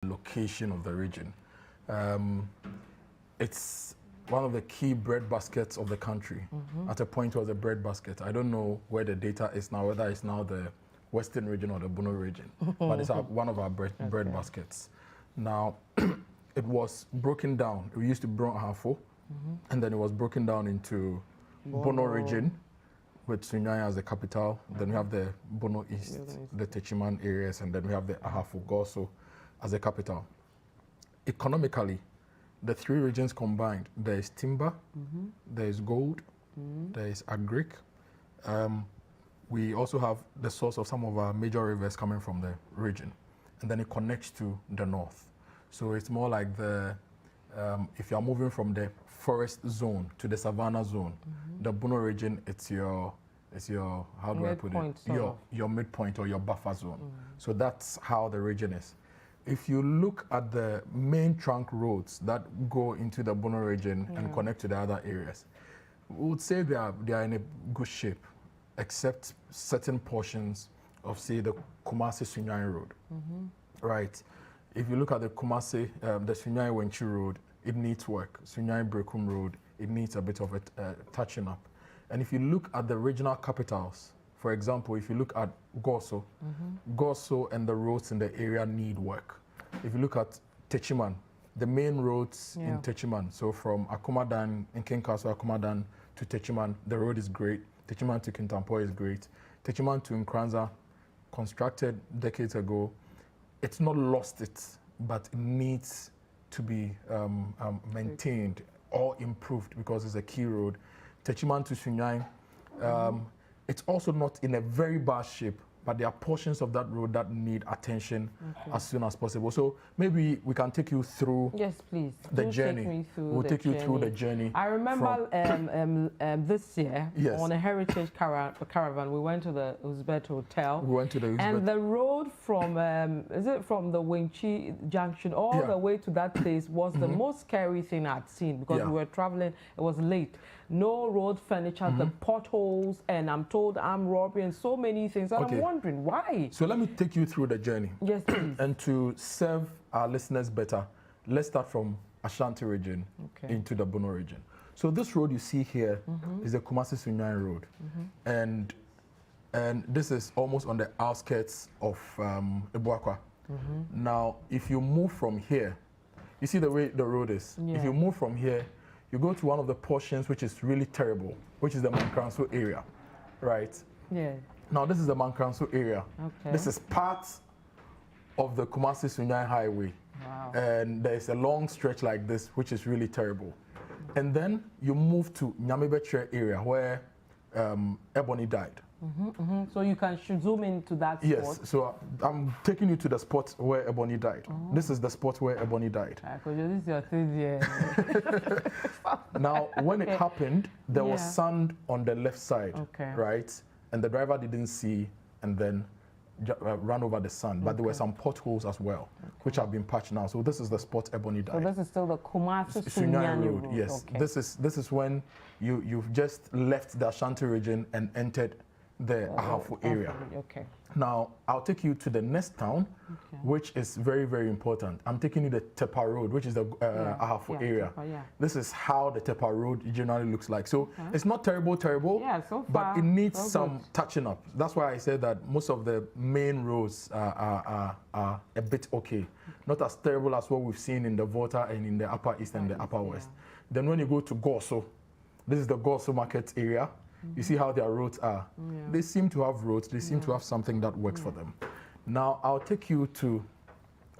location of the region. It's one of the key bread baskets of the country. At a point it was a bread basket. I don't know where the data is now, whether it's now the Western region or the Bono region, but it's one of our bread baskets. Now, it was broken down. We used to bring Ahafo, and then it was broken down into Bono region, with Sunyani as the capital. Then we have the Bono East, the Techiman areas, and then we have the Ahafo Goso as the capital. Economically, the three regions combined, there is timber, there is gold, there is agric. We also have the source of some of our major rivers coming from the region, and then it connects to the north. So it's more like the, if you're moving from the forest zone to the savanna zone, the Bono region, it's your, how do I put it? Your midpoint or your buffer zone. So that's how the region is. If you look at the main trunk roads that go into the Bono region and connect to the other areas, we would say they are in a good shape, except certain portions of, say, the Kumasi-Sunyani Road, right? If you look at the Kumasi, the Sunyani-Wenchi Road, it needs work. Sunyani-Brekum Road, it needs a bit of a touching up. And if you look at the regional capitals, for example, if you look at Goso, Goso and the roads in the area need work. If you look at Techiman, the main roads in Techiman, so from Akumadan, in Kinkaso, Akumadan to Techiman, the road is great. Techiman to Kintampo is great. Techiman to Nkranza, constructed decades ago. It's not lost it, but it needs to be maintained or improved because it's a key road. Techiman to Sunyani, it's also not in a very bad shape, but there are portions of that road that need attention as soon as possible. So maybe we can take you through the journey. We'll take you through the journey. I remember this year on a heritage caravan, we went to the Uzbek Hotel. We went to the Uzbek. And the road from, is it from the Wenchi Junction all the way to that place was the most scary thing I'd seen because we were traveling, it was late. No road furniture, the potholes, and I'm told armed robbery and so many things. And I'm wondering why. So let me take you through the journey. Yes, please. And to serve our listeners better, let's start from Ashanti region into the Bono region. So this road you see here is the Kumasi-Sunyani Road. And this is almost on the outskirts of Ibuakwa. Now, if you move from here, you see the way the road is. If you move from here, you go to one of the portions which is really terrible, which is the Mankranso area, right? Yeah. Now this is the Mankranso area. This is part of the Kumasi-Sunyani Highway. Wow. And there's a long stretch like this, which is really terrible. And then you move to Nyamebetre area where Ebony died. So you can zoom into that spot? Yes, so I'm taking you to the spot where Ebony died. This is the spot where Ebony died. Because this is your third year. Now, when it happened, there was sand on the left side, right? And the driver didn't see and then ran over the sand. But there were some potholes as well, which have been patched now. So this is the spot Ebony died. So this is still the Kumasi-Sunyani Road. Yes, this is when you've just left the Ashanti region and entered the Ahafo area. Now, I'll take you to the next town, which is very, very important. I'm taking you to the Tepa Road, which is the Ahafo area. This is how the Tepa Road generally looks like. So it's not terrible, but it needs some touching up. That's why I said that most of the main roads are a bit not as terrible as what we've seen in the Volta and in the Upper East and the Upper West. Then when you go to Goso, this is the Goso market area. You see how their roads are. They seem to have roads. They seem to have something that works for them. Now, I'll take you to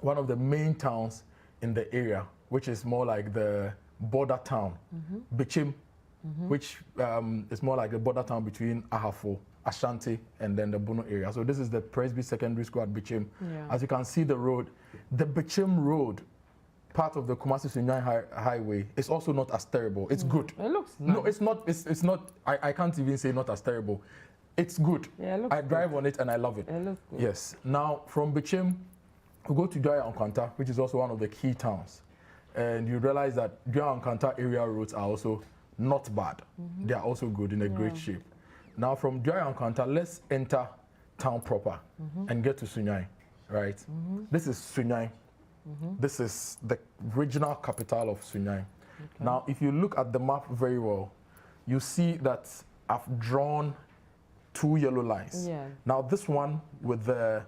one of the main towns in the area, which is more like the border town, Bichim, which is more like the border town between Ahafo, Ashanti, and then the Bono area. So this is the Presby Secondary School at Bichim. As you can see the road, the Bichim Road, part of the Kumasi-Sunyani Highway, is also not as terrible. It's good. It looks nice. No, it's not. It's not. I can't even say not as terrible. It's good. I drive on it and I love it. It looks good. Yes. Now from Bichim, we go to Dwyer and Kwanta, which is also one of the key towns, and you realize that Dwyer and Kwanta area roads are also not bad. They are also good, in a great shape. Now from Dwyer and Kwanta, let's enter town proper and get to Sunyani. Right. This is Sunyani. This is the regional capital of Sunyani. Okay. Now, if you look at the map very well, you see that I've drawn 2 yellow lines. Yeah. Now, this one with the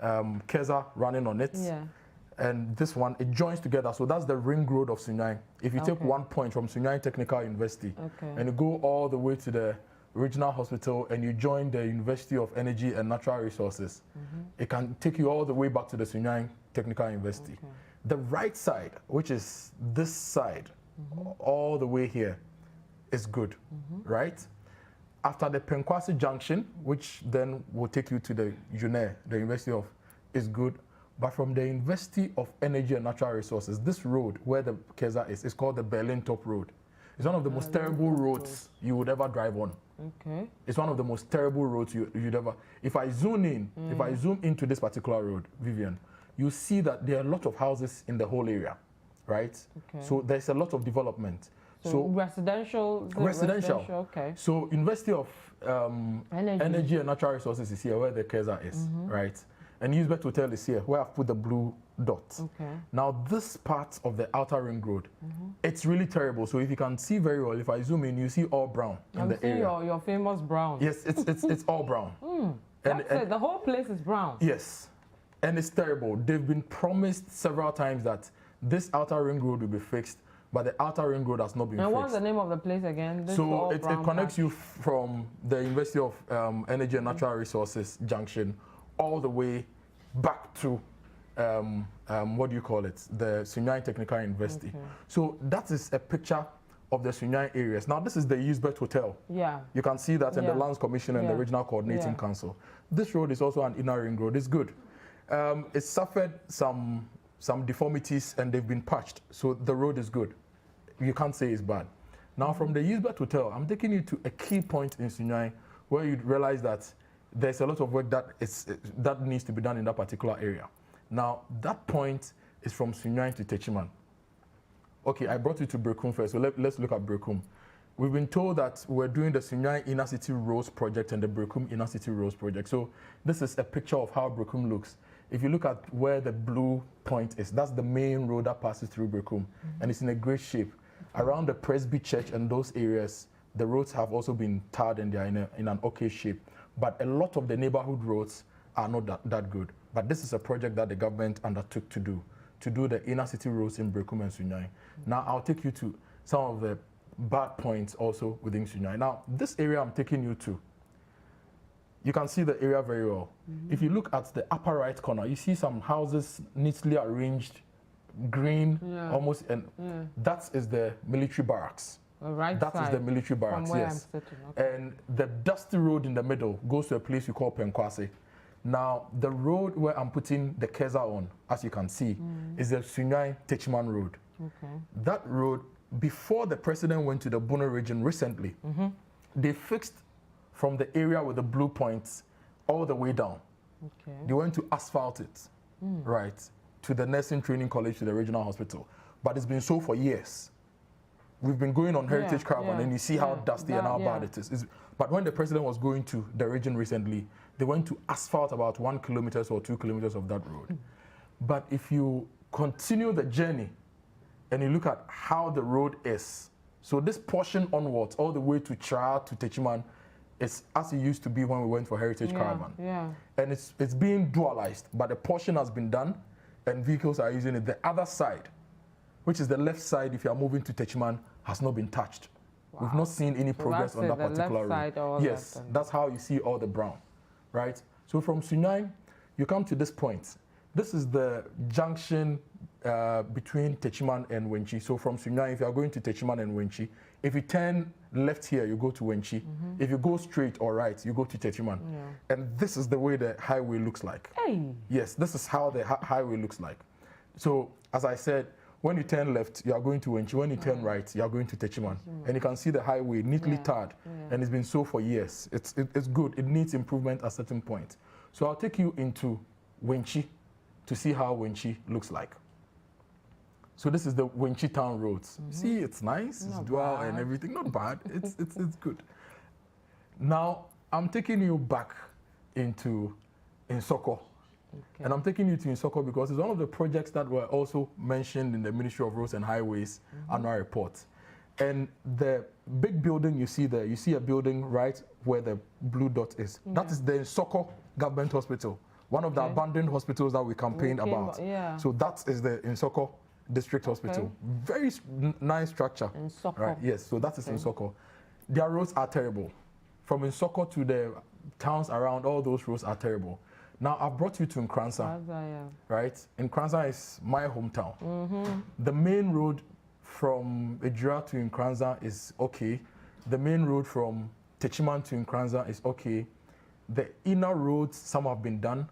Keza running on it, and this one, it joins together. So that's the ring road of Sunyani. If you take 1 point from Sunyani Technical University and you go all the way to the regional hospital and you join the University of Energy and Natural Resources, it can take you all the way back to the Sunyani Technical University. The right side, which is this side, all the way here, is good, right? After the Penkwasi Junction, which then will take you to the UNE, the University of, is good. But from the University of Energy and Natural Resources, this road where the Keza is called the Berlin Top Road. It's one of the most terrible roads you would ever drive on. Okay. It's one of the most terrible roads you'd ever. If I zoom in, if I zoom into this particular road, Vivian, you see that there are a lot of houses in the whole area, right? Okay. So there's a lot of development. So residential. Okay. So University of Energy and Natural Resources is here where the Keza is, right? And Usbet Hotel is here where I've put the blue dot. Okay. Now this part of the outer ring road, it's really terrible. So if you can see very well, if I zoom in, you see all brown in the area. Your famous brown. Yes, it's all brown. And the whole place is brown. Yes, and it's terrible. They've been promised several times that this outer ring road will be fixed, but the outer ring road has not been fixed. And what's the name of the place again? So it connects you from the University of Energy and Natural Resources Junction all the way back to, what do you call it? The Sunyani Technical University. Okay. So that is a picture of the Sunyani areas. Now this is the Usbet Hotel. Yeah. You can see that in the Lands Commission and the Regional Coordinating Council. This road is also an inner ring road. It's good. It's suffered some deformities and they've been patched. So the road is good. You can't say it's bad. Now from the Usbet Hotel, I'm taking you to a key point in Sunyani where you'd realize that there's a lot of work that needs to be done in that particular area. Now, that point is from Sunyani to Techiman. Okay, I brought you to Brekum first, so let's look at Brekum. We've been told that we're doing the Sunyani Inner City Roads project and the Brekum Inner City Roads project. So this is a picture of how Brekum looks. If you look at where the blue point is, that's the main road that passes through Brekum, and it's in a great shape. Around the Presby Church and those areas, the roads have also been tarred and they're in an okay shape. But a lot of the neighborhood roads are not that good. But this is a project that the government undertook to do the inner city roads in Brekum and Sunyani. Now I'll take you to some of the bad points also within Sunyani. Now this area I'm taking you to, you can see the area very well. If you look at the upper right corner, you see some houses neatly arranged, green, almost, and that is the military barracks. That is the military barracks, yes. Okay. And the dusty road in the middle goes to a place we call Penkwasi. Now, the road where I'm putting the Keza on, as you can see, is the Sunyani Techiman Road. Okay. That road, before the president went to the Bono region recently, they fixed from the area with the blue points all the way down. Okay. They went to asphalt it, right, to the nursing training college, to the regional hospital. But it's been so for years. We've been going on Heritage Caravan and you see how dusty and how bad it is. But when the president was going to the region recently, they went to asphalt about 1 kilometer or 2 kilometers of that road. But if you continue the journey and you look at how the road is, so this portion onwards, all the way to Chara, to Techiman, is as it used to be when we went for Heritage Caravan. Yeah. And it's being dualized, but a portion has been done and vehicles are using it. The other side, which is the left side if you are moving to Techiman, has not been touched. Wow. We've not seen any progress on that particular road. Yes, that's how you see all the brown, right? So from Sunyani, you come to this point. This is the junction between Techiman and Wenchi. So from Sunyani, if you are going to Techiman and Wenchi, if you turn left here, you go to Wenchi. If you go straight or right, you go to Techiman. Yeah. And this is the way the highway looks like. Hey. Yes, this is how the highway looks like. So as I said, when you turn left, you are going to Wenchi. When you turn right, you are going to Techiman. And you can see the highway neatly tarred. And it's been so for years. It's good. It needs improvement at a certain point. So I'll take you into Wenchi to see how Wenchi looks like. So this is the Wenchi town roads. See, it's nice, it's dual and everything. Not bad. It's good. Now, I'm taking you back into Insoko. Okay. And I'm taking you to Nsoko because it's one of the projects that were also mentioned in the Ministry of Roads and Highways annual report. And the big building you see there, you see a building right where the blue dot is. That is the Nsoko Government Hospital, one of the abandoned hospitals that we campaigned about. Yeah. So that is the Nsoko District Hospital. Very nice structure. Nsoko. Right? Yes, so that is Nsoko. Their roads are terrible. From Nsoko to the towns around, all those roads are terrible. Now, I've brought you to Nkranza, right? Nkranza is my hometown. The main road from Ejura to Nkranza is okay. The main road from Techiman to Nkranza is okay. The inner roads, some have been done,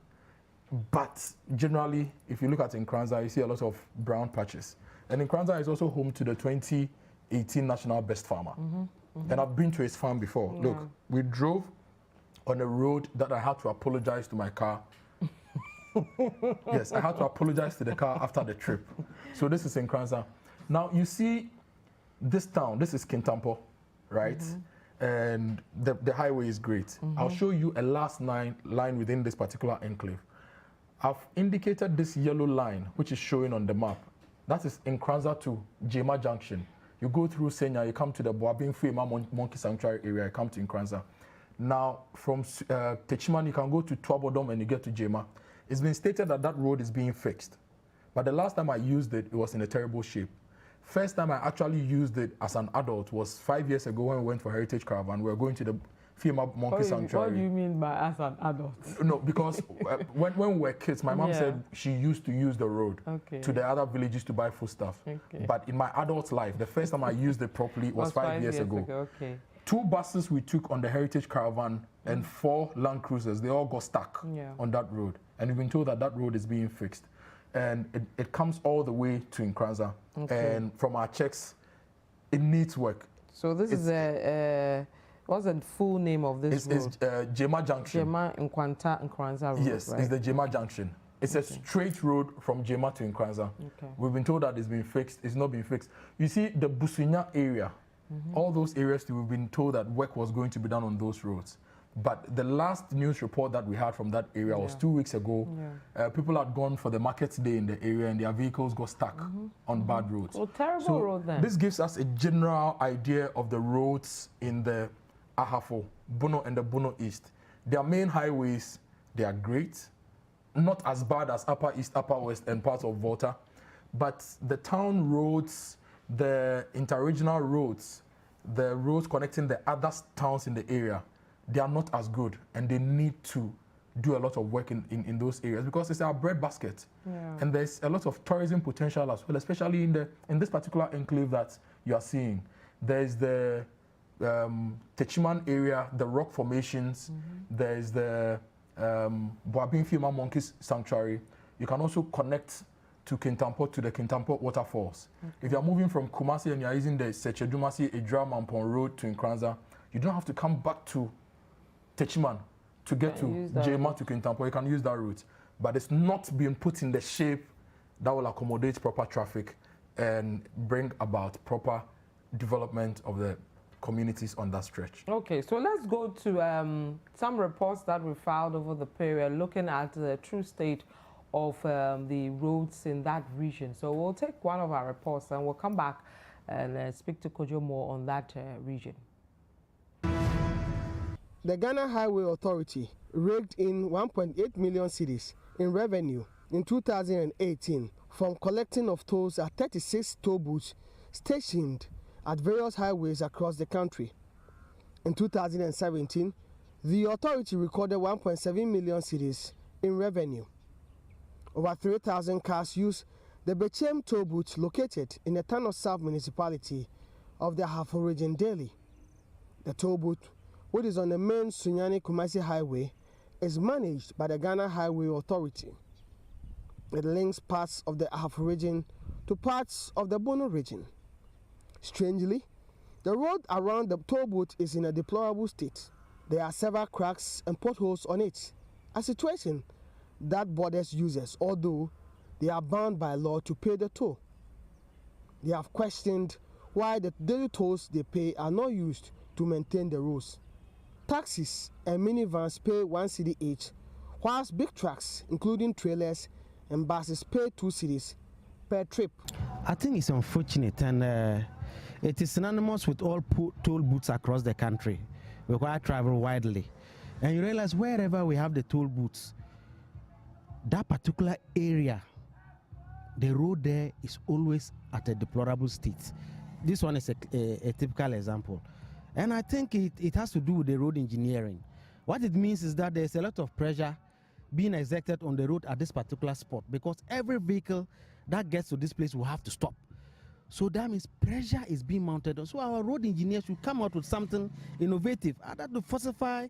but generally, if you look at Nkranza, you see a lot of brown patches. And Nkranza is also home to the 2018 National Best Farmer. And I've been to his farm before. Look, we drove on a road that I had to apologize to my car. Yes, I had to apologize to the car after the trip. So this is Nkranza. Now you see this town, this is Kintampo, right? And the highway is great. I'll show you a last line within this particular enclave. I've indicated this yellow line, which is showing on the map. That is Nkranza to Jema Junction. You go through Senya, you come to the Boabin Fema Monkey Sanctuary area, you come to Nkranza. Now, from Techiman, you can go to Twabodom and you get to Jema. It's been stated that that road is being fixed. But the last time I used it, it was in a terrible shape. First time I actually used it as an adult was 5 years ago when we went for Heritage Caravan. We were going to the Fema Monkey Sanctuary. What do you mean by as an adult? No, because when we were kids, my mom said she used to use the road to the other villages to buy foodstuff. But in my adult life, the first time I used it properly was 5 years ago. 2 buses we took on the Heritage Caravan and 4 Land Cruisers, they all got stuck on that road. And we've been told that that road is being fixed. And it comes all the way to Nkranza. And from our checks, it needs work. So this is what's the full name of this road? It's Jema Junction. Jema Nkranza Road, yes, right? It's the Jema Junction. It's a straight road from Jema to Nkranza. We've been told that it's been fixed. It's not been fixed. You see, the Busunya area, all those areas, we've been told that work was going to be done on those roads. But the last news report that we had from that area was 2 weeks ago. People had gone for the market day in the area and their vehicles got stuck on bad roads. Oh, terrible road then. This gives us a general idea of the roads in the Ahafo, Bono and the Bono East. Their main highways, they are great. Not as bad as Upper East, Upper West and parts of Volta. But the town roads, the interregional roads, the roads connecting the other towns in the area, they are not as good, and they need to do a lot of work in those areas because it's our bread basket. And there's a lot of tourism potential as well, especially in this particular enclave that you are seeing. There's the Techiman area, the rock formations. There's the Boabin Fema Monkey Sanctuary. You can also connect to Kintampo, to the Kintampo waterfalls. If you're moving from Kumasi and you're using the Sechedumasi Ejura Mampon Road to Nkranza, you don't have to come back to Techiman to get to Jema to Kintampo. You can use that route, but it's not being put in the shape that will accommodate proper traffic and bring about proper development of the communities on that stretch. Okay, so let's go to some reports that we filed over the period looking at the true state of the roads in that region. So we'll take one of our reports and we'll come back and speak to Kojo more on that region. The Ghana Highway Authority raked in 1.8 million cedis in revenue in 2018 from collecting of tolls at 36 toll booths stationed at various highways across the country. In 2017, the authority recorded 1.7 million cedis in revenue. Over 3,000 cars used the Bechem toll booth located in the Tano South municipality of the Ahafo region daily. The toll booth, which is on the main Sunyani-Kumasi highway, is managed by the Ghana Highway Authority. It links parts of the Ahafo region to parts of the Bono region. Strangely, the road around the toll booth is in a deplorable state. There are several cracks and potholes on it, a situation that bothers users, although they are bound by law to pay the toll. They have questioned why the daily tolls they pay are not used to maintain the roads. Taxis and minivans pay 1 cedi each, whilst big trucks, including trailers and buses, pay 2 cedis per trip. I think it's unfortunate, and it is synonymous with all toll booths across the country, because I travel widely. And you realize wherever we have the toll booths, that particular area, the road there is always at a deplorable state. This one is a typical example. And I think it has to do with the road engineering. What it means is that there's a lot of pressure being exerted on the road at this particular spot, because every vehicle that gets to this place will have to stop. So that means pressure is being mounted on. So our road engineers should come out with something innovative, either to falsify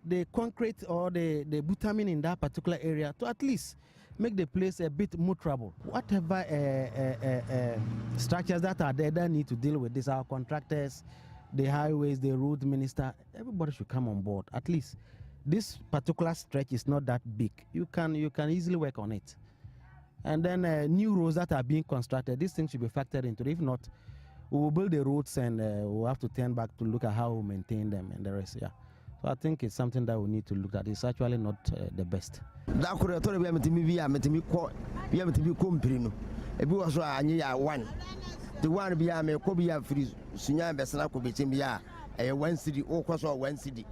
the concrete or the bitumen in that particular area to at least make the place a bit more trouble. Whatever structures that are there that need to deal with this, our contractors, the highways, the road minister, everybody should come on board. At least this particular stretch is not that big. You can easily work on it. And then new roads that are being constructed, these things should be factored into it. If not, we will build the roads and we'll have to turn back to look at how we maintain them and the rest. Yeah. So I think it's something that we need to look at. It's actually not the best. The one be a me kobia free sunya besana ko betim bia e 1 cedi o kwaso 1 cedi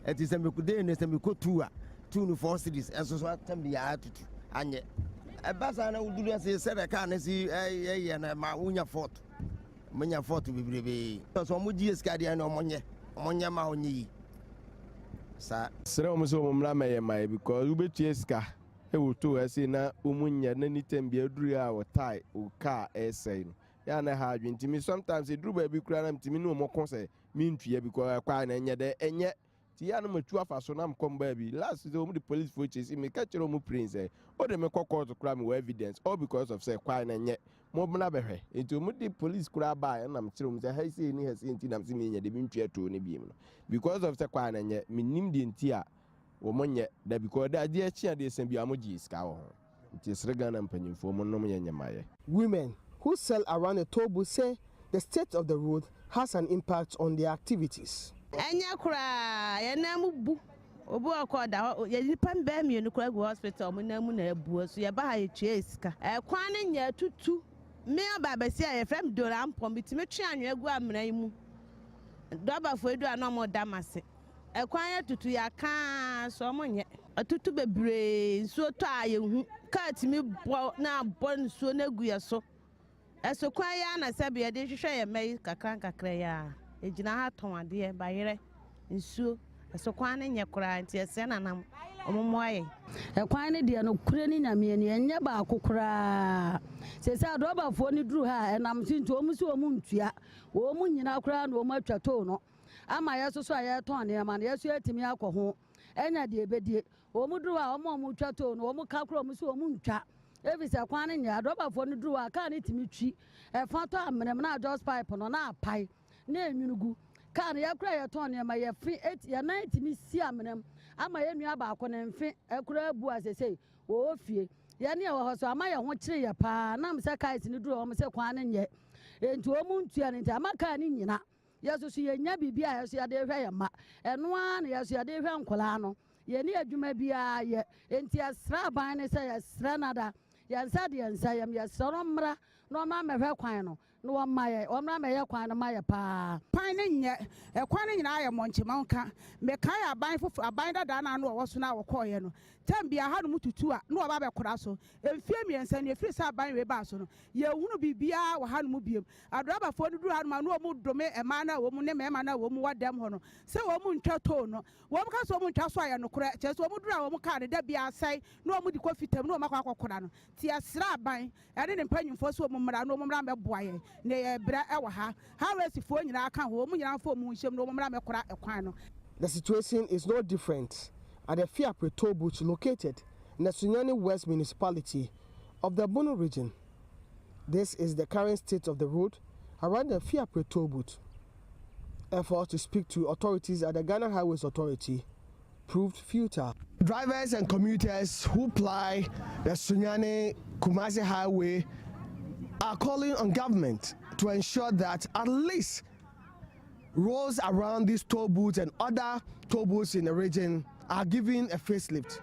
it is a me kude ne se me ko 2 no 4 cedis enso so atam bia atutu anye e basa na udulu se se be ka na si ye na ma unya fort munya fort bibrebe so mo gi eska dia na omonye ma onyi sa sere mo so mo mra meye mai because ubetu eska e wo to ase na omunya na nitem bia duru a wo tai o car essay no ya na ha adwintimi sometimes e duru ba bi kura na mtimi no mo konse mi ntue because kwa na enye de enye ti ya no matu afaso na mkom ba bi last day omu the police for chase me catch omu prince o de me kokko to kura me evidence all because of say kwa na enye mo bna behwe enti omu the police kura ba na mkire omu say ha say ni ha say enti na mse me nya de bi ntue to ne bi no because of say kwa na enye me nim de enti a wo monye da because da de a chia de sem bi amoji iska wo ho enti srega na mpanyimfo mo no mo nyemaye. Women who sell around the toll booth say the state of the road has an impact on their activities. Enya kura yenamu bu obu akoda ye nipa mba mi no kura go hospital mo namu na abu so ye ba ha ye tue esika kwan ne nya tutu me ababasi a ye frem dora ampom bitime twe anwe agu amran yi mu doba fo edu ana mo damase kwan ya tutu ya ka so mo nye atutu bebre nso to aye hu ka timi bo na bo nso na gu ye so eso kwan ya na sebe ye de hwehwe ye mai kakra ya ejina ha ton ade ba yere nsuo eso kwan ne nye kura nti ese nanam omomoye kwan ne de no kure ni nyame ne enye ba akokura sese adoba fo ni duru ha enam sinti omusi omuntua wo mu nyina kura na omu atwato no ama yeso so aye ton ne ma yeso etimi akọ enya de ebedie omu duru ha omu twato no omu ka kura omusi omuntwa evisa kwan ne nya adoba fo ni duru ha ka ne timi twi fato amnem na just pipe no na apai na enyunugu kan ya kura ya ton ya ma ya fi 8 ya 90 ni si amnem ama ya nua ba akọ mfi ekura bu asese wo fie ya ne wo so ama ya ho kire ya pa na mse kai ni duro mo se kwan ne nye enti o mu ntua ne nti ama kan ni nyina ya so so ya nya bibia ya so ya de hwe ya ma eno a na ya so ya de hwe nkola no ye ne adwuma bia ye enti asra ban ne se ya sra nada ya nsa de nsa yam ya soro mra no ma mehwe kwan no no wamaye omra meye kwan no maye pa pan ne nye kwan ne nyina aye monche manka me kan aban fufu aban dada na no wo so na wo koye no tambia ha no mututu a no ba be kora so emfie miensa ne efiri sa aban we ba so no ye hunu bibia wo ha no mu biem adroba fo no duru ha no mu dome ema na wo mu ne mema na wo mu wadam ho no se wo mu ntwa to no wo mu ka so mu ntwa so aye no kora che so wo mu duru a wo mu ka ne da bia sai no wo mu di ko fitam no wo makwa akokora no ti asra aban ene ne mpanyimfo so wo mu mra no wo mu mra me boaye ne bra e wa ha resifo nyina aka ho mu nyina fo mu nshem no wo mra me kora ekwan no. The situation is no different at the Fiapre toll booth located in the Sunyani West municipality of the Bono region. This is the current state of the road around the Fiapre toll booth. Efforts to speak to authorities at the Ghana Highways Authority proved futile. Drivers and commuters who ply the Sunyani Kumasi Highway are calling on government to ensure that at least roads around these toll booths and other toll booths in the region are given a facelift.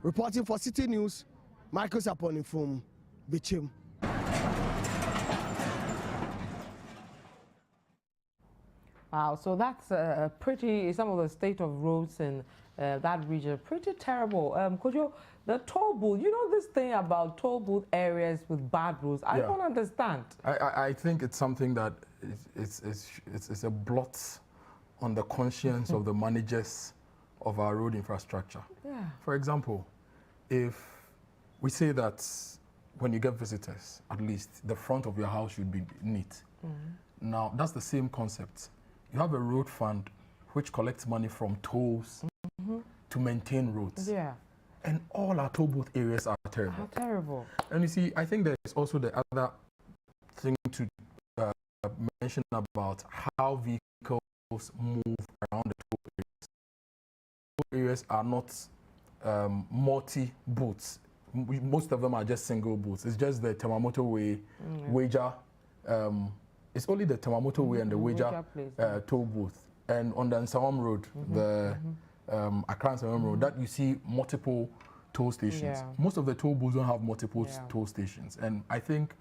Reporting for City News, Michael Saponi from Bichim. Wow, so that's some of the state of roads in that region, pretty terrible. Kojo, the toll booth, you know this thing about toll booth areas with bad roads, I don't understand. I think it's something that it's a blot on the conscience of the managers of our road infrastructure. Yeah. For example, if we say that when you get visitors, at least the front of your house should be neat. Now, that's the same concept. You have a road fund which collects money from tolls to maintain roads. Yeah. And all our toll booth areas are terrible. How terrible. And you see, I think there's also the other thing to mention about how vehicles move around the toll areas. Toll areas are not multi-booths. Most of them are just single booths. It's just the Temamoto Way, Wager. It's only the Temamoto Way and the Wager toll booth. And on the Nsawam Road, the Accra Nsawam Road, that you see multiple toll stations. Yeah. Most of the toll booths don't have multiple toll stations. And I think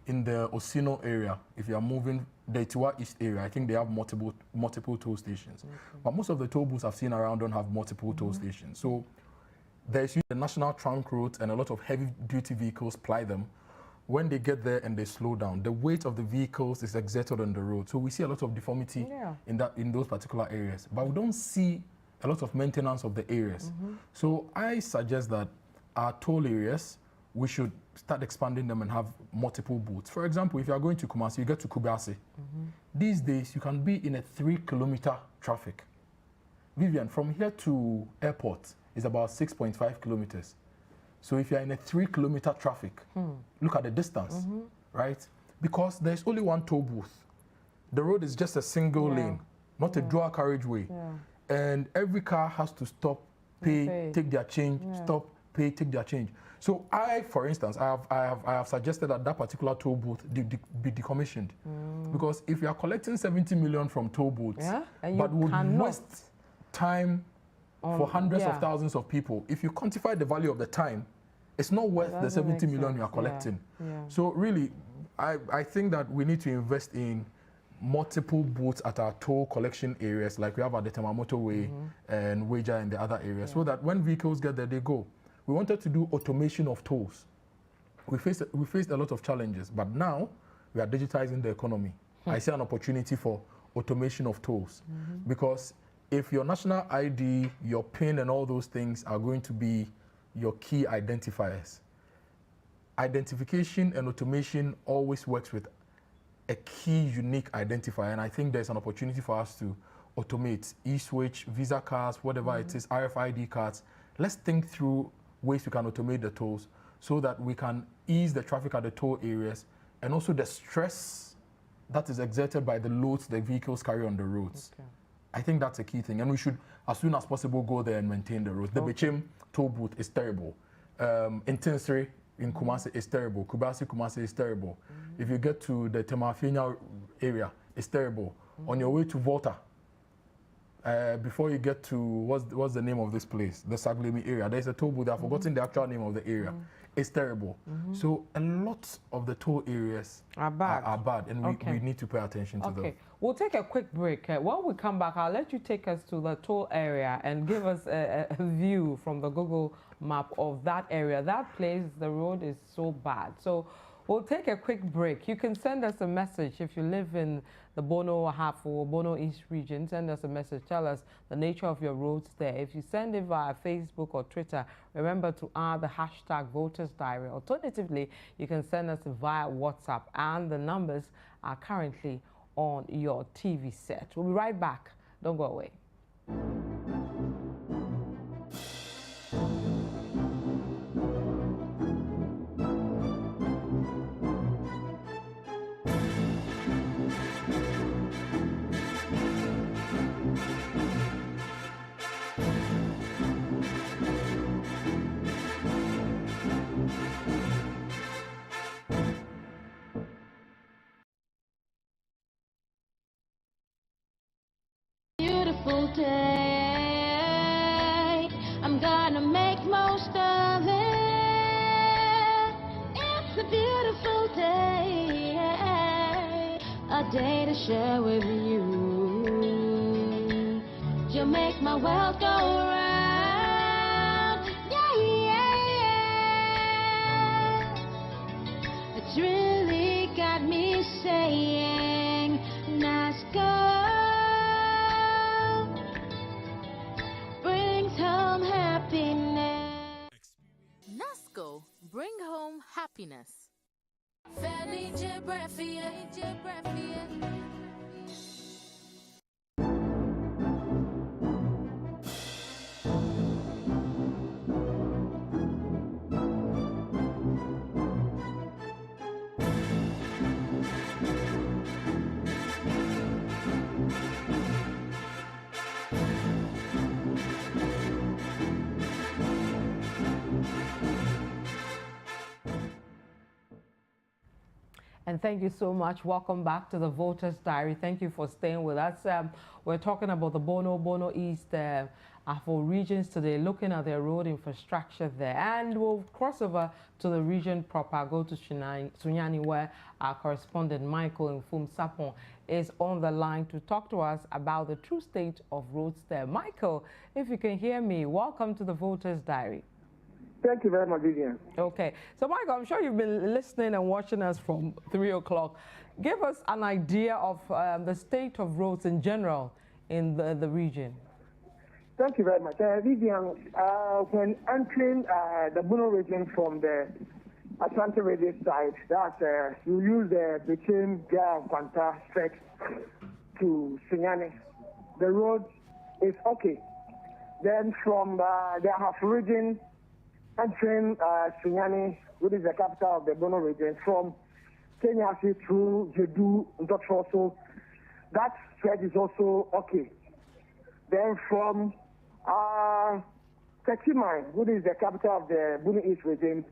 in the Osino area, if you are moving the Itiwa East area, I think they have multiple toll stations. But most of the toll booths I've seen around don't have multiple toll stations. So there's the national trunk roads and a lot of heavy duty vehicles ply them. When they get there and they slow down, the weight of the vehicles is exerted on the road. So we see a lot of deformity in those particular areas. But we don't see a lot of maintenance of the areas. So I suggest that our toll areas, we should start expanding them and have multiple booths. For example, if you are going to Kumasi, you get to Kubasi. These days, you can be in a 3-kilometer traffic. Vivian, from here to airport is about 6.5 kilometers. So if you're in a 3-kilometer traffic, look at the distance, right? Because there's only one toll booth. The road is just a single lane, not a dual carriageway. And every car has to stop, pay, take their change, stop, pay, take their change. So I, for instance, I have suggested that that particular toll booth be decommissioned. Because if you are collecting 70 million from toll booths, but would waste time for hundreds of thousands of people, if you quantify the value of the time, it's not worth the 70 million you are collecting. So really, I think that we need to invest in multiple booths at our toll collection areas, like we have at the Temamoto Way and Wager and the other areas, so that when vehicles get there, they go. We wanted to do automation of tolls. We faced a lot of challenges, but now we are digitizing the economy. I see an opportunity for automation of tolls, because if your national ID, your PIN and all those things are going to be your key identifiers, identification and automation always works with a key unique identifier, and I think there's an opportunity for us to automate e-switch, Visa cards, whatever it is, RFID cards. Let's think through ways we can automate the tolls so that we can ease the traffic at the toll areas and also the stress that is exerted by the loads the vehicles carry on the roads. I think that's a key thing, and we should, as soon as possible, go there and maintain the roads. The Bichim toll booth is terrible. In Tinsri, in Kumasi, is terrible. Kumasi is terrible. If you get to the Temafina area, it's terrible. On your way to Volta, before you get to, what's the name of this place? The Saglemi area. There's a toll booth. I've forgotten the actual name of the area. It's terrible. So a lot of the toll areas are bad, and we need to pay attention to them. We'll take a quick break. When we come back, I'll let you take us to the toll area and give us a view from the Google map of that area. That place, the road is so bad. So we'll take a quick break. You can send us a message if you live in the Bono Ahafo or Bono East region. Send us a message. Tell us the nature of your roads there. If you send it via Facebook or Twitter, remember to add the hashtag Voters Diary. Alternatively, you can send us via WhatsApp, and the numbers are currently on your TV set. We'll be right back. Don't go away. Day. I'm gonna make most of a day to share with you. You make my world go round. Yeah, yeah. It's really got me saying, NASCO brings home happiness. NASCO, bring home happiness. And thank you so much. Welcome back to the Voters Diary. Thank you for staying with us. We're talking about the Bono East Afro regions today, looking at their road infrastructure there. And we'll cross over to the region proper, go to Sunyani, where our correspondent Michael Nfum Sapon is on the line to talk to us about the true state of roads there. Michael, if you can hear me, welcome to the Voters Diary. Thank you very much, Vivian. Okay. So, Michael, I'm sure you've been listening and watching us from 3 o'clock. Give us an idea of the state of roads in general in the region. Thank you very much. Vivian, when entering the Bono region from the Ashanti Radius side, that's, you use the between Kwanta stretch to Sunyani. The road is okay. Then from the Afro region, entering Sunyani, which is the capital of the Bono region, from Kenya through Jedu, also, that stretch is also okay. Then from Tekimai, which is the capital of the Bono East region,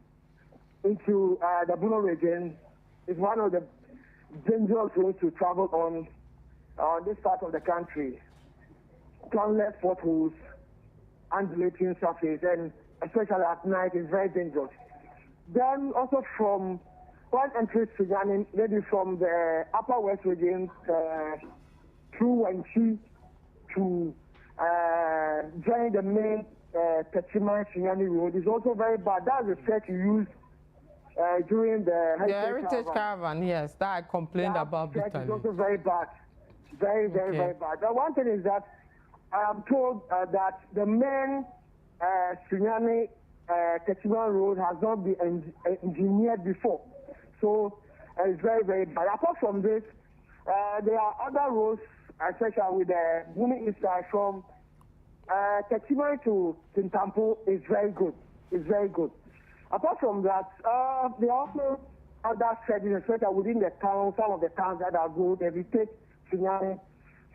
into the Bono region, is one of the dangerous roads to travel on this part of the country. Countless potholes, undulating surface, and especially at night, is very dangerous. Then also from one entry to Sunyani, maybe from the Upper West region through Wenchi to join the main Tekimai Sunyani road is also very bad. That's the stretch you use during the Heritage Caravan, yes, that I complained about bitterly. It's also very bad. Very bad. The one thing is that I am told that the main Sunyani Tekimai road has not been engineered before. So it's very bad. Apart from this, there are other roads, especially with the Bono East side from Tekimai to Kintampo is very good. It's very good. Apart from that, there are also other stretches, especially within the town, some of the towns that are good. If you take Sunyani,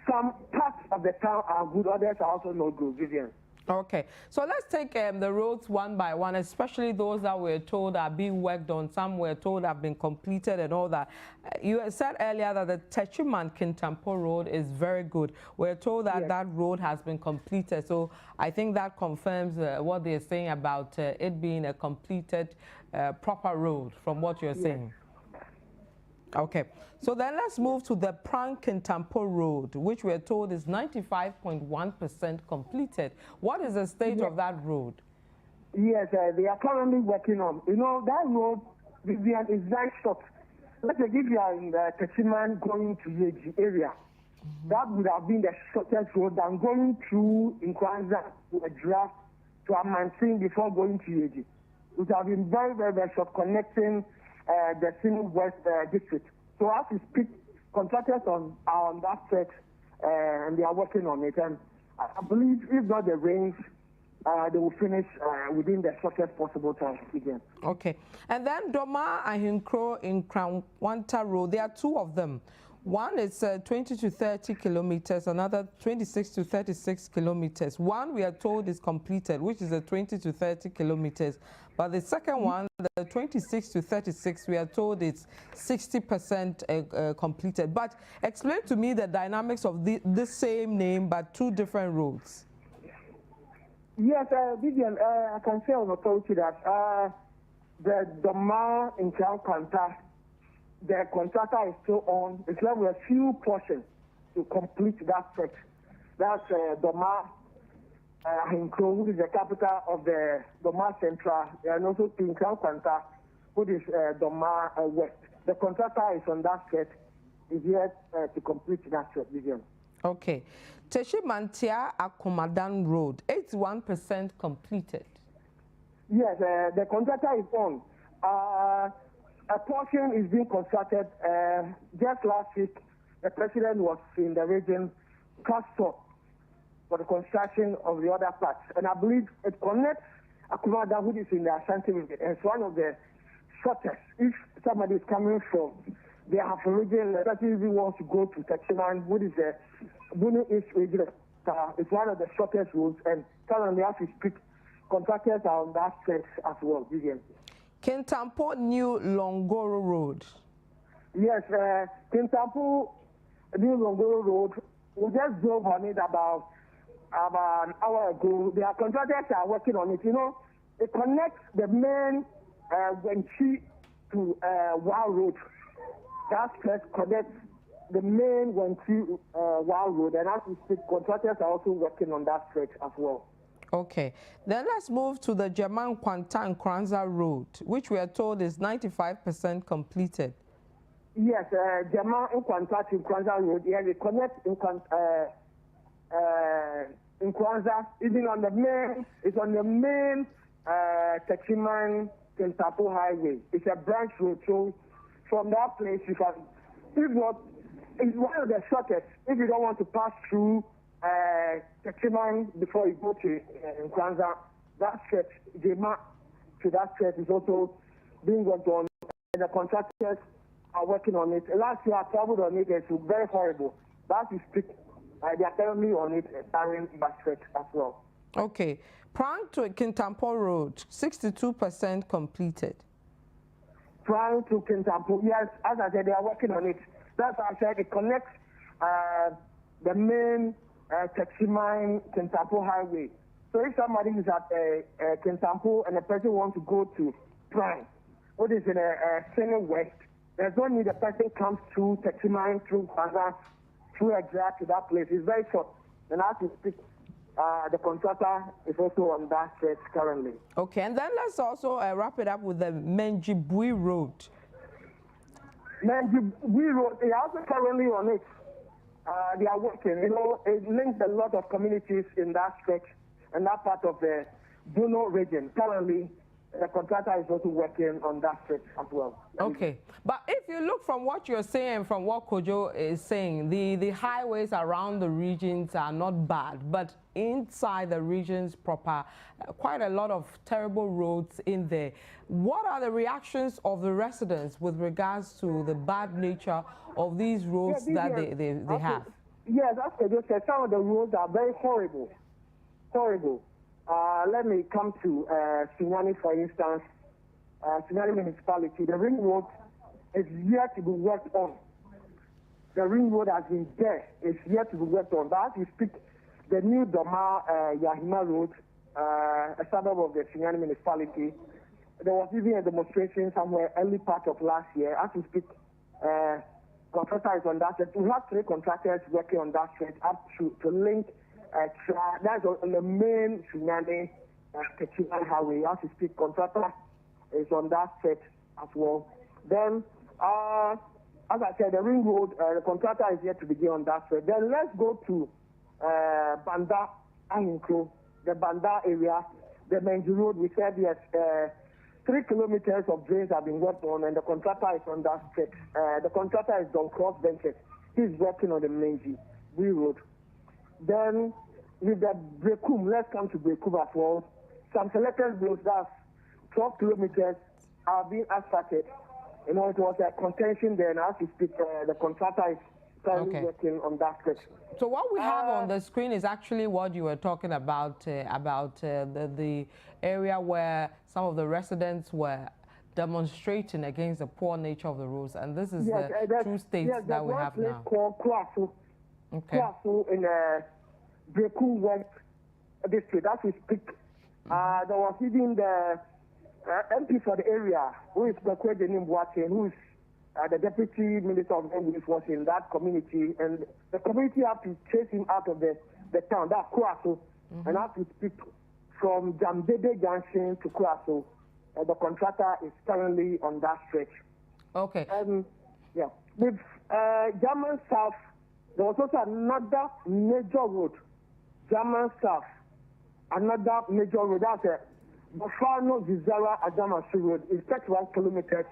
some parts of the town are good, others are also not good, Vivian. Okay, so let's take the roads one by one, especially those that we're told are being worked on. Some we're told have been completed and all that. You said earlier that the Techiman-Kintampo road is very good. We're told that that road has been completed. So I think that confirms what they're saying about it being a completed proper road from what you're saying. Okay, so then let's move to the Prank-Kintampo road, which we're told is 95.1% completed. What is the state of that road? Yes, they are currently working on. You know, that road, Vivian, is very short. Let's say if you are in the Techiman going to Yeji area, that would have been the shortest road than going through Nkwanza to a draft to Amansin before going to Yeji. It would have been very short, connecting the Sini West district. So as we speak, contractors on that stretch, and they are working on it. And I believe if not the rains, they will finish within the shortest possible time again. Okay. And then Doma Ahinkro in Kranwanta Road, there are two of them. One is 20 to 30 kilometers, another 26 to 36 kilometers. One we are told is completed, which is a 20 to 30 kilometers. But the second one, the 26 to 36, we are told it's 60% completed. But explain to me the dynamics of this same name, but two different roads. Yes, Vivian, I can say on authority that the Doma in Kwanta, the contractor is still on. It's left with a few portions to complete that stretch. That's Doma Hinkro, which is the capital of the Doma Central, and also Tinkran Kwanta, which is Doma West. The contractor is on that stretch, is yet to complete that stretch, Vivian. Okay. Teshimantia Akumadan Road, 81% completed. Yes, the contractor is on. A portion is being constructed. Just last week, the president was in the region, Castor, for the construction of the other parts. And I believe it connects Akumada, which is in the Ashanti region. And it's one of the shortest. If somebody is coming from the Afro region, especially if he wants to go to Techiman, which is the Bunu East region, it's one of the shortest roads. And currently, as we speak, contractors are on that stretch as well, Vivian. Kintampo New Longoro Road. Yes, Kintampo New Longoro Road, we just drove on it about an hour ago. The contractors are working on it. You know, it connects the main Wenchi to Wow Road. That stretch connects the main Wenchi Wow Road, and as we speak, contractors are also working on that stretch as well. Okay, then let's move to the German Kwanta Nkranza Road, which we are told is 95% completed. Yes, German Kwanta to Nkranza Road. Yeah, we connect Nkranza, even on the main. It's on the main Techiman Kintampo Highway. It's a branch road, so from that place you can. If not, it's one of the shortest. If you don't want to pass through Techiman before you go to Nkranza, that stretch, Jema to that stretch is also being worked on. And the contractors are working on it. Last year I traveled on it, it's very horrible. But as we speak, they are currently on it, carrying that stretch as well. Okay. Prang to Kintampo Road, 62% completed. Prang to Kintampo, yes, as I said, they are working on it. That's why I said it connects the main Techiman Kintampo Highway. So if somebody is at Kintampo and the person wants to go to Prime, what is in Senior West, there's no need the person comes through Techiman, through Kwaza, through exact to that place. It's very short. And as we speak, the contractor is also on that stretch currently. Okay, and then let's also wrap it up with the Menjibui Road. Menjibui Road, they are also currently on it. They are working. You know, it links a lot of communities in that stretch and that part of the Bono region. Currently, the contractor is also working on that stretch as well. Okay, but if you look from what you're saying, from what Kojo is saying, the highways around the regions are not bad, but inside the regions proper, quite a lot of terrible roads in there. What are the reactions of the residents with regards to the bad nature of these roads that they have? Yes, as Kojo said, some of the roads are very horrible. Horrible. Let me come to Sunyani, for instance. Sunyani municipality, the ring road is yet to be worked on. The ring road has been there, it's yet to be worked on. But as we speak, the new Doma Yahima Road, a suburb of the Sunyani municipality, there was even a demonstration somewhere early part of last year. As we speak, contractor is on that stretch. We have 3 contractors working on that stretch up to link. That's on the main Sunyani Techiman Highway. As we speak, contractor is on that stretch as well. Then, as I said, the ring road, the contractor is yet to begin on that stretch. Then let's go to Banda Ahinkro, the Banda area, the Menji Road. We said yes, 3 kilometers of drains have been worked on, and the contractor is on that stretch. The contractor is Don Cross Ventures. He's working on the Menji Road. Then with the Brekum, let's come to Brekum as well. Some selected roads, that's 12 kilometers, are being asphalted. You know, it was a contention there, and as we speak, the contractor is currently working on that stretch. So what we have on the screen is actually what you were talking about the area where some of the residents were demonstrating against the poor nature of the roads, and this is the true state that we have now. Called Kwasu. Okay. Kwasu in Brekum West district. As we speak, there was even the MP for the area, who is Bakwedenim Boateng, who is the deputy minister of English was in that community, and the community have to chase him out of the town, that's Kuraso, and have to speak from Jambede Junction to Kuraso. The contractor is currently on that stretch. Okay. Yeah. With German South, there was also another major road, German South, another major road. That's Bafano Zizara Adamasu Road. It's 31 kilometers,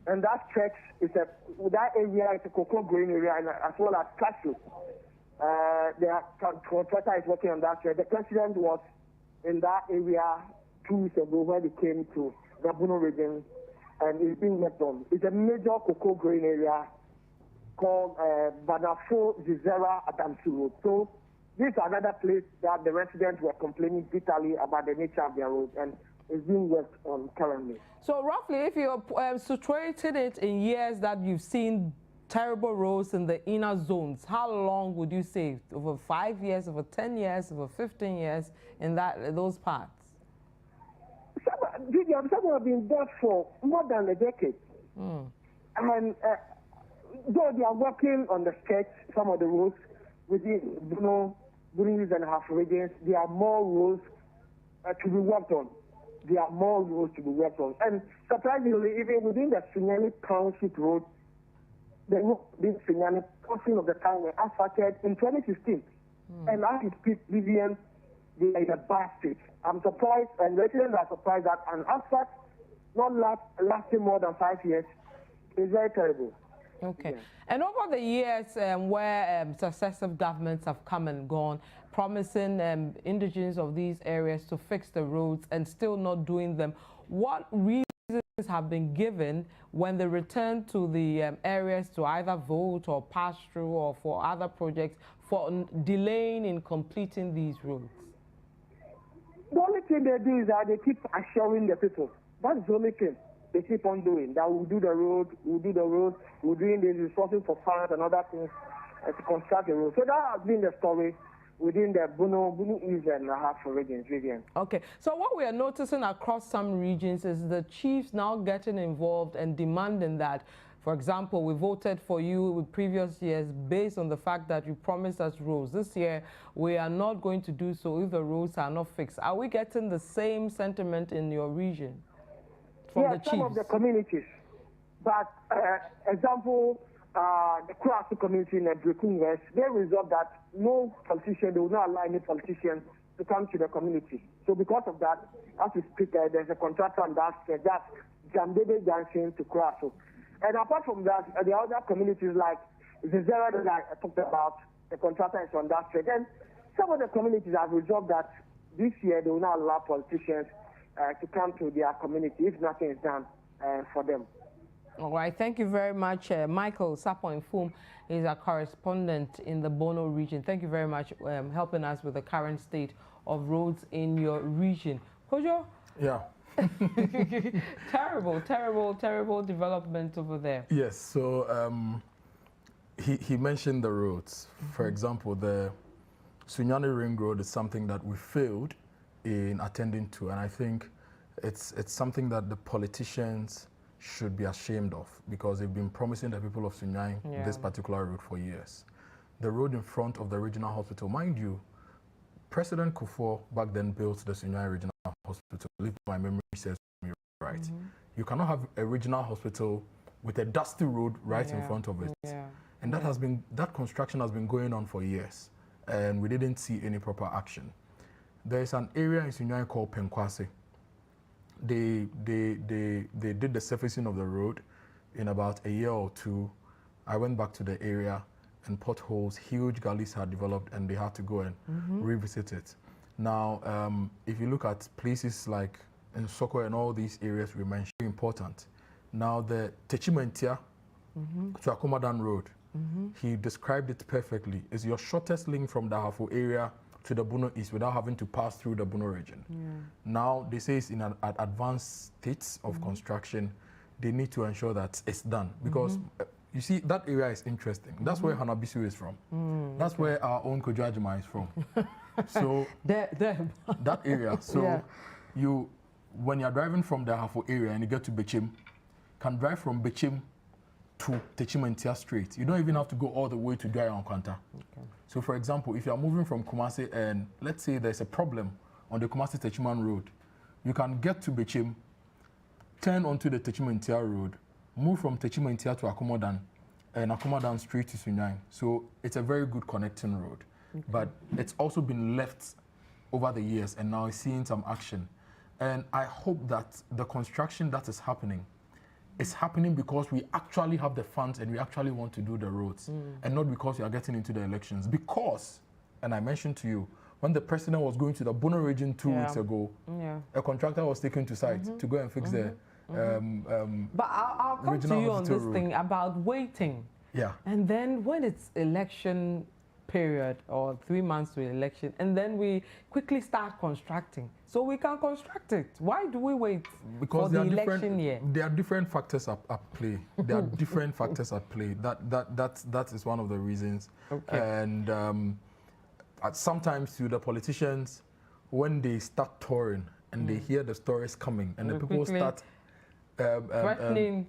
and that stretch is that area is a cocoa growing area, and as well as cashew. The contractor is working on that stretch. The president was in that area 2 weeks ago when he came to the Bono region, and it's being worked on. It's a major cocoa growing area called Banafo Zizera Adamsu Road. So this is another place that the residents were complaining bitterly about the nature of their road, and it's being worked on currently. So roughly, if you're situated it in years that you've seen terrible roads in the inner zones, how long would you say? Over 5 years, over 10 years, over 15 years in those parts? Some have been there for more than a decade. And though they are working on the stretch, some of the roads within Bruno and half regions, there are more roads to be worked on. There are more roads to be worked on. And surprisingly, even within the Sunyani Township Road, the road in Sunyani, portion of the town were asphalted in 2016. And as we speak, Vivian, they are in a bad state. I'm surprised, and residents are surprised that an asphalt not lasting more than 5 years is very terrible. Okay. Yeah. And over the years where successive governments have come and gone, promising indigenous of these areas to fix the roads and still not doing them, what reasons have been given when they return to the areas to either vote or pass through or for other projects for delaying in completing these roads? The only thing they do is that they keep assuring the people. That's the only thing they keep on doing. That we'll do the road, we're doing the resources for funds and other things to construct the road. So that has been the story within the Bono East and half regions, Vivian. Okay, so what we are noticing across some regions is the chiefs now getting involved and demanding that, for example, we voted for you with previous years based on the fact that you promised us roads. This year, we are not going to do so if the roads are not fixed. Are we getting the same sentiment in your region from the chiefs? Some of the communities. But, example, the Kurasu community in the Brekun West, they resolved that no politician, they will not allow any politician to come to the community. So because of that, as we speak, there's a contractor on that stage, that's Jambede Junction to Kurasu. And apart from that, the other communities like Zizera that I talked about, the contractor is on that stage. And some of the communities have resolved that this year they will not allow politicians to come to their community if nothing is done for them. All right, thank you very much. Michael Sapon-Fum is a correspondent in the Bono region. Thank you very much helping us with the current state of roads in your region. Kojo? Yeah. terrible development over there. Yes, so he mentioned the roads. For example, the Sunyani Ring Road is something that we failed in attending to, and I think it's something that the politicians should be ashamed of, because they've been promising the people of Sunyani this particular road for years. The road in front of the regional hospital, mind you, President Kufuor back then built the Sunyani Regional Hospital, if my memory serves me right. You cannot have a regional hospital with a dusty road right in front of it. And that construction has been going on for years, and we didn't see any proper action. There is an area in Sunyani called Penkwase. They did the surfacing of the road in about a year or two. I went back to the area, and potholes, huge gullies had developed, and they had to go and revisit it. Now, if you look at places like in Soko and all these areas we mentioned, important. Now, the Techimentia to Akomadan Road, he described it perfectly. It's your shortest link from the Hafo area to the Bono East without having to pass through the Bono region. Now, they say it's in an advanced states of construction. They need to ensure that it's done, because you see, that area is interesting. That's where Hanabisu is from. That's where our own Kojajima is from. So that area. So when you're driving from the Hafo area and you get to Bechim, can drive from Bechim to Techimantia straight. You don't even have to go all the way to Dwyer and Kwanta. Okay. So for example, if you are moving from Kumasi and let's say there's a problem on the Kumasi Techiman Road, you can get to Bechim, turn onto the Techimantia Road, move from Techimantia to Akomodan, and Akomodan straight to Sunyang. So it's a very good connecting road. Okay. But it's also been left over the years and now it's seeing some action. And I hope that the construction that is happening because we actually have the funds and we actually want to do the roads and not because we are getting into the elections. Because, and I mentioned to you, when the president was going to the Bono region 2 weeks ago, a contractor was taken to site to go and fix the but I'll come to you on this thing about waiting. Yeah. And then when it's election period or 3 months to election, and then we quickly start constructing. So we can construct it. Why do we wait for the election year? There are different factors at play. There are different factors at play. That is one of the reasons. Okay. And sometimes to the politicians, when they start touring and they hear the stories coming and the people start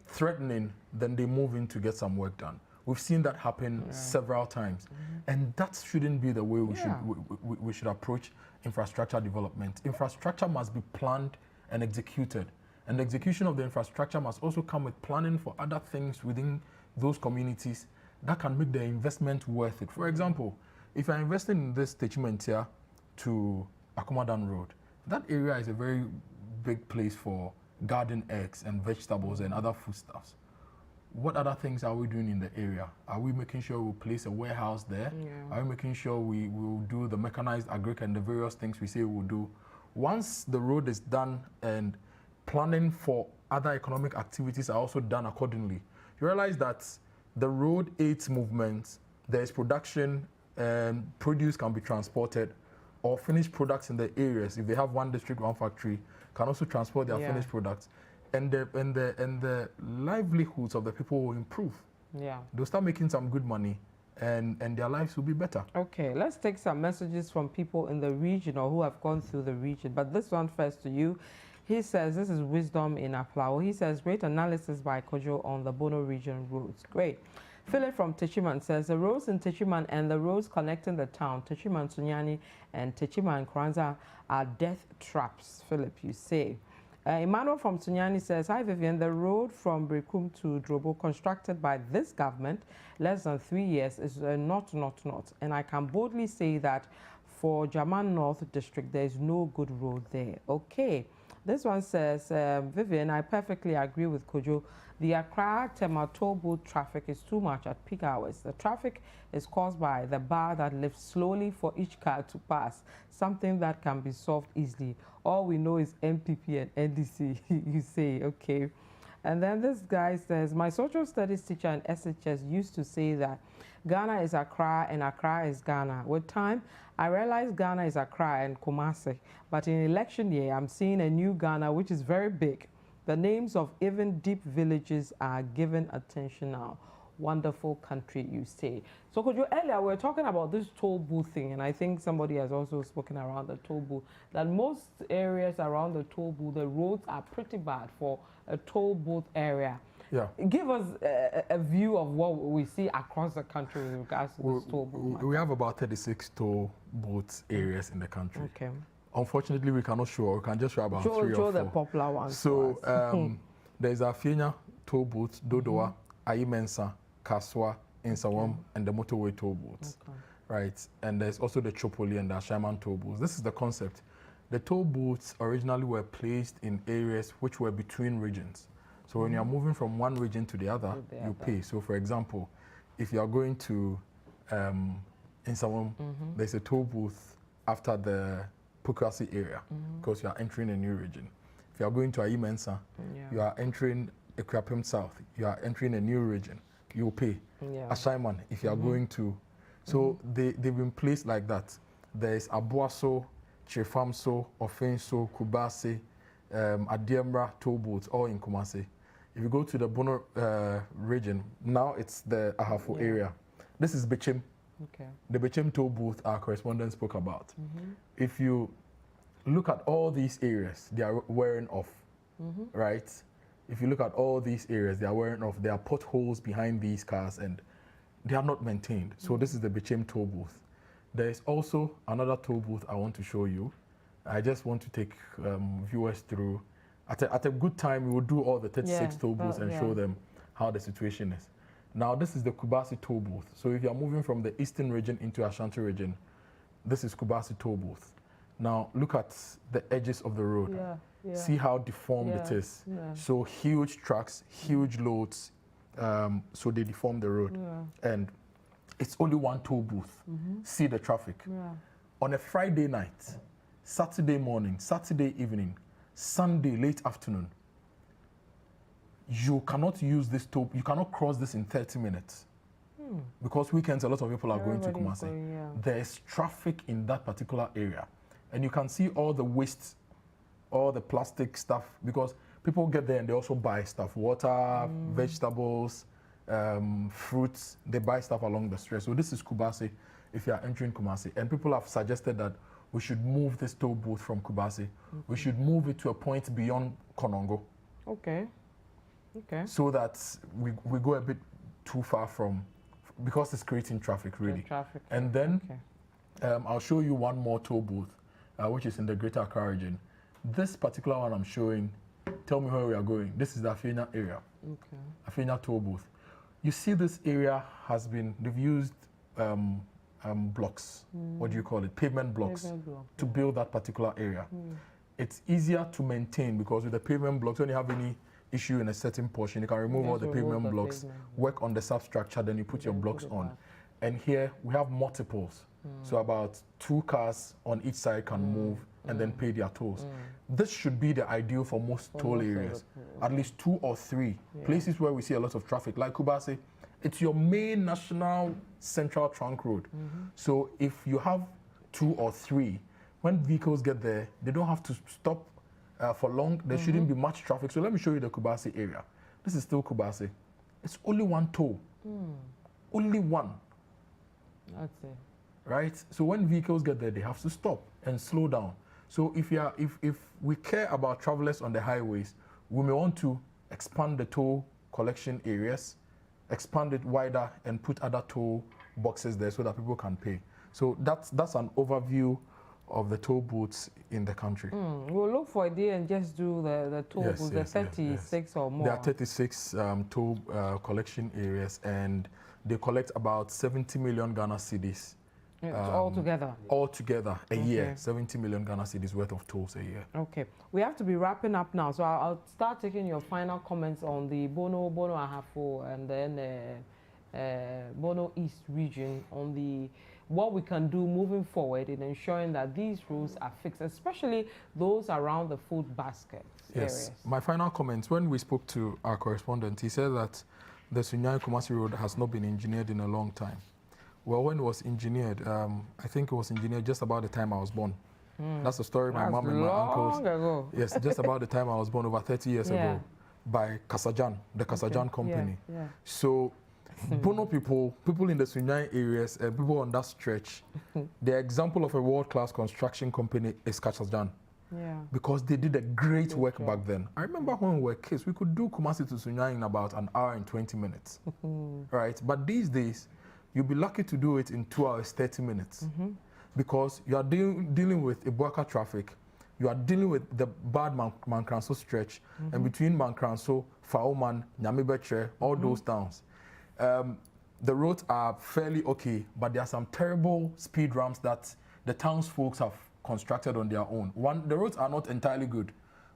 threatening, then they move in to get some work done. We've seen that happen several times, and that shouldn't be the way we should approach infrastructure development. Infrastructure must be planned and executed, and the execution of the infrastructure must also come with planning for other things within those communities that can make the investment worth it. For example, if you're investing in this Techimantia to Akomodan Road, that area is a very big place for garden eggs and vegetables and other foodstuffs. What other things are we doing in the area? Are we making sure we place a warehouse there? Yeah. Are we making sure we will do the mechanized agric and the various things we say we'll do? Once the road is done and planning for other economic activities are also done accordingly, you realize that the road aids movement, there is production, and produce can be transported, or finished products in the areas. If they have one district, one factory, can also transport their finished products. And the livelihoods of the people will improve. Yeah. They'll start making some good money and their lives will be better. Okay, let's take some messages from people in the region or who have gone through the region. But this one first to you. He says, this is Wisdom in Aflao. He says, great analysis by Kojo on the Bono region roads. Great. Philip from Techiman says, the roads in Techiman and the roads connecting the town, Techiman, Sunyani, and Techiman, Kranza, are death traps. Philip, you say. Emmanuel from Sunyani says, hi Vivian, the road from Brekum to Drobo constructed by this government less than 3 years is not. And I can boldly say that for Jaman North District, there is no good road there. Okay. This one says, Vivian, I perfectly agree with Kojo. The Accra-Tematobo traffic is too much at peak hours. The traffic is caused by the bar that lifts slowly for each car to pass, something that can be solved easily. All we know is MPP and NDC, you say, okay. And then this guy says, my social studies teacher in SHS used to say that Ghana is Accra and Accra is Ghana. With time, I realized Ghana is Accra and Kumasi. But in election year, I'm seeing a new Ghana, which is very big. The names of even deep villages are given attention now. Wonderful country, you say. So, could you earlier, we were talking about this toll booth thing, and I think somebody has also spoken around the toll booth, that most areas around the toll booth, the roads are pretty bad for a toll booth area. Yeah. Give us a view of what we see across the country with regards to this toll booth. We have about 36 toll booth areas in the country. Okay. Unfortunately, we cannot show. We can just show about 3 or 4. Show the popular ones. So there's Afienya toll booth, Dodoa, Ayimensa, Kaswa, Insawam, and the motorway toll booths. Okay. Right. And there's also the Chopoli and the Ashaiman toll booths. This is the concept. The toll booths originally were placed in areas which were between regions. So when you're moving from one region to the other, you pay. So for example, if you are going to Insawam, there's a toll booth after the Pukwasi area because you are entering a new region. If you are going to Ayimensa, you are entering Ekwapim South, you are entering a new region, you pay. Ashaiman, if you are going to. So they've been placed like that. There's Abuaso, Chefamso, Ofenso, Kubase, Adiemra toll booths, all in Kumasi. If you go to the Bono region, now it's the Ahafo area. This is Bechim. Okay. The Bechim toll booth our correspondent spoke about. If you look at all these areas, they are wearing off, right? if you look at all these areas, they are wearing off. There are potholes behind these cars and they are not maintained. So this is the Bichim toll booth. There is also another toll booth I want to show you. I just want to take viewers through. At a good time, we will do all the 36 toll booths and show them how the situation is. Now, this is the Kubasi toll booth. So if you're moving from the eastern region into Ashanti region, this is Kubasi toll booth. Now, look at the edges of the road. See how deformed it is. So huge trucks, huge loads, so they deform the road. And it's only one toll booth. See the traffic. On a Friday night, Saturday morning, Saturday evening, Sunday late afternoon, you cannot use this toll, you cannot cross this in 30 minutes. Because weekends, a lot of people are going to Kumasi. There's traffic in that particular area. And you can see all the waste, all the plastic stuff, because people get there and they also buy stuff, water, vegetables, fruits, they buy stuff along the street. So this is Kubasi if you are entering Kumasi. And people have suggested that we should move this toll booth from Kubasi. We should move it to a point beyond Konongo. Okay. So that we go a bit too far from, because it's creating traffic really. And then I'll show you one more toll booth, which is in the Greater Accra region. This particular one I'm showing, tell me where we are going. This is the Afenya area. Afenya toll booth. You see this area has been, they've used blocks, what do you call it? Pavement blocks to build that particular area. It's easier to maintain because with the pavement blocks, when you have any issue in a certain portion, you can remove all the pavement blocks, work on the substructure, then you put your blocks on. And here we have multiples. So about 2 cars on each side can move and then pay their tolls. This should be the ideal for most toll areas. At least 2 or 3 places where we see a lot of traffic, like Kubasi. It's your main national central trunk road. So if you have 2 or 3, when vehicles get there, they don't have to stop for long. There shouldn't be much traffic. So let me show you the Kubasi area. This is still Kubasi. It's only one toll. Only one. That's it. Right? So when vehicles get there, they have to stop and slow down. So if we care about travelers on the highways, we may want to expand the toll collection areas, expand it wider, and put other toll boxes there so that people can pay. So that's an overview of the toll booths in the country. We'll look for a day and just do the toll booths, the 36 or more. There are 36 toll collection areas, and they collect about 70 million Ghana cedis. All together? All together, a year. 70 million Ghana cedis worth of tolls a year. Okay. We have to be wrapping up now, so I'll start taking your final comments on the Bono Ahafo, and then Bono East region on what we can do moving forward in ensuring that these roads are fixed, especially those around the food basket areas. My final comments, when we spoke to our correspondent, he said that the Sunyani-Kumasi Road has not been engineered in a long time. Well, when it was engineered, I think it was engineered just about the time I was born. That's the story my mom and my uncles. Ago. Yes, just about the time I was born, over 30 years ago, by Kasajan, the Kasajan company. So, Bono people in the Sunyani areas, people on that stretch, the example of a world-class construction company is Kasajan. Because they did a great work back then. I remember when we were kids, we could do Kumasi to Sunyani in about an hour and 20 minutes. Right? But these days, you'll be lucky to do it in 2 hours, 30 minutes. Because you are dealing with Ibuaka traffic, you are dealing with the bad Mankranso stretch, and between Mankranso, Faoman, Nyamibetre, all those towns. The roads are fairly okay, but there are some terrible speed ramps that the townsfolk have constructed on their own. The roads are not entirely good,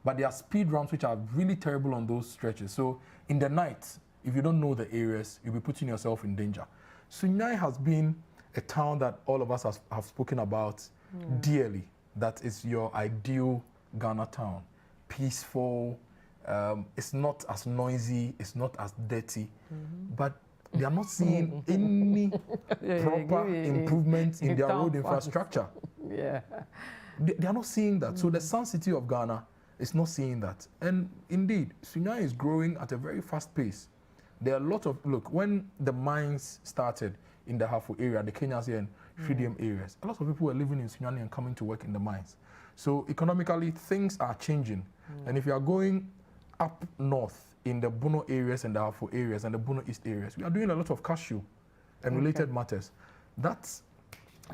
but there are speed ramps which are really terrible on those stretches. So in the night, if you don't know the areas, you'll be putting yourself in danger. Sunyani has been a town that all of us have spoken about dearly. That is your ideal Ghana town. Peaceful, it's not as noisy, it's not as dirty, but they are not seeing any proper improvements in their road infrastructure. They are not seeing that. So the Sun City of Ghana is not seeing that. And indeed, Sunyani is growing at a very fast pace. There are a lot of, look, when the mines started in the Hafu area, the Kenyasi and Fidium areas, a lot of people were living in Sunyani and coming to work in the mines. So economically, things are changing. And if you are going up north in the Bono areas and the Afo areas and the Bono East areas, we are doing a lot of cashew and related matters. That's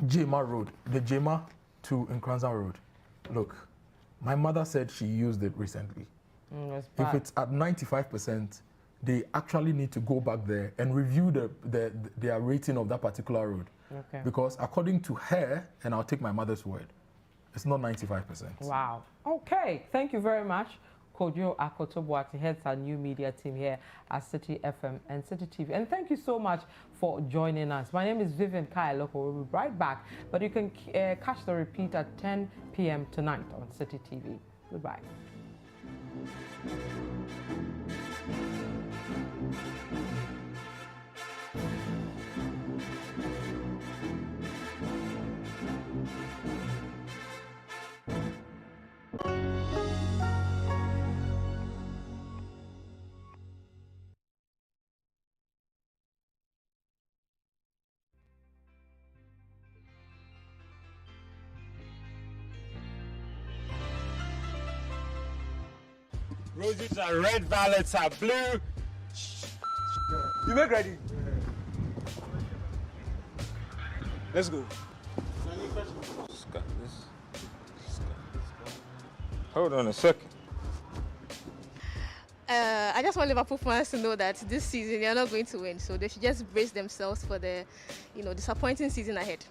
Jema Road, the Jema to Nkranza Road. Look, my mother said she used it recently. If it's at 95%, they actually need to go back there and review their rating of that particular road. Okay. Because according to her, and I'll take my mother's word, it's not 95%. Wow. Okay. Thank you very much. Kojo Akotobuati heads our new media team here at City FM and City TV. And thank you so much for joining us. My name is Vivian Kai Lokko. We'll be right back. But you can catch the repeat at 10 p.m. tonight on City TV. Goodbye. Roses are red, violets are blue. You make ready? Let's go. Hold on a second. I just want Liverpool fans to know that this season they are not going to win, so they should just brace themselves for the, disappointing season ahead.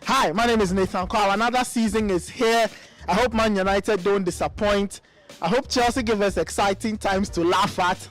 Hi, my name is Nathan Kwao. Another season is here. I hope Man United don't disappoint. I hope Chelsea give us exciting times to laugh at.